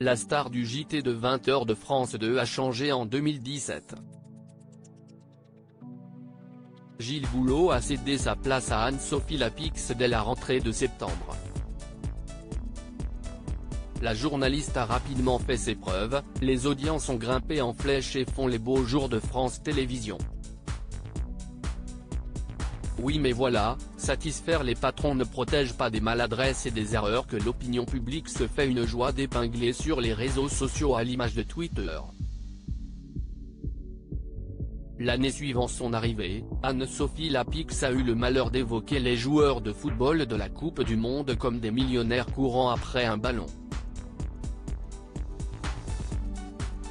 La star du JT de 20h de France 2 a changé en 2017. Gilles Boulot a cédé sa place à Anne-Sophie Lapix dès la rentrée de septembre. La journaliste a rapidement fait ses preuves, les audiences ont grimpé en flèche et font les beaux jours de France Télévisions. Oui mais voilà, satisfaire les patrons ne protège pas des maladresses et des erreurs que l'opinion publique se fait une joie d'épingler sur les réseaux sociaux à l'image de Twitter. L'année suivant son arrivée, Anne-Sophie Lapix a eu le malheur d'évoquer les joueurs de football de la Coupe du Monde comme des millionnaires courant après un ballon.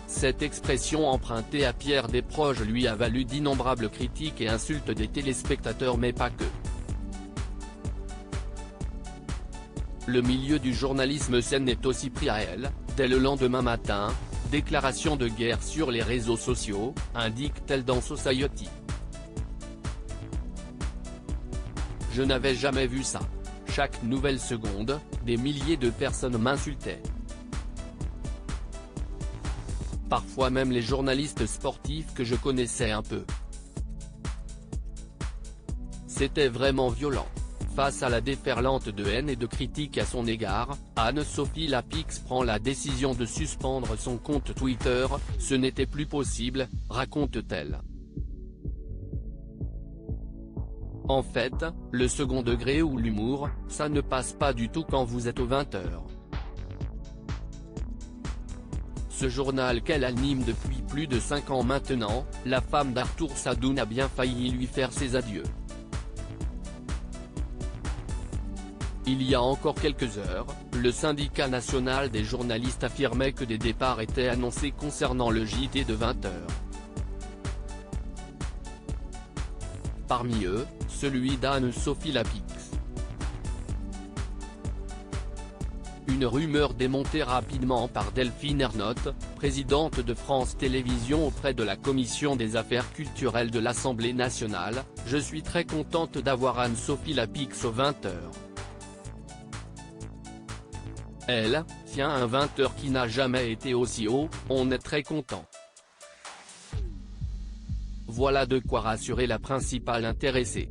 Cette expression empruntée à Pierre Desproges lui a valu d'innombrables critiques et insultes des téléspectateurs mais pas que. Le milieu du journalisme s'en est aussi pris à elle, dès le lendemain matin, déclaration de guerre sur les réseaux sociaux, indique-t-elle dans Society. Je n'avais jamais vu ça. Chaque nouvelle seconde, des milliers de personnes m'insultaient. Parfois même les journalistes sportifs que je connaissais un peu. C'était vraiment violent. Face à la déferlante de haine et de critiques à son égard, Anne-Sophie Lapix prend la décision de suspendre son compte Twitter, ce n'était plus possible, raconte-t-elle. En fait, le second degré ou l'humour, ça ne passe pas du tout quand vous êtes aux 20h. Ce journal qu'elle anime depuis plus de 5 ans maintenant, la femme d'Arthur Sadoun a bien failli lui faire ses adieux. Il y a encore quelques heures, le syndicat national des journalistes affirmait que des départs étaient annoncés concernant le JT de 20h. Parmi eux, celui d'Anne-Sophie Lapix. Une rumeur démontée rapidement par Delphine Ernotte, présidente de France Télévisions auprès de la Commission des affaires culturelles de l'Assemblée nationale, « Je suis très contente d'avoir Anne-Sophie Lapix aux 20h. Elle tient un 20h qui n'a jamais été aussi haut, on est très content. » Voilà de quoi rassurer la principale intéressée.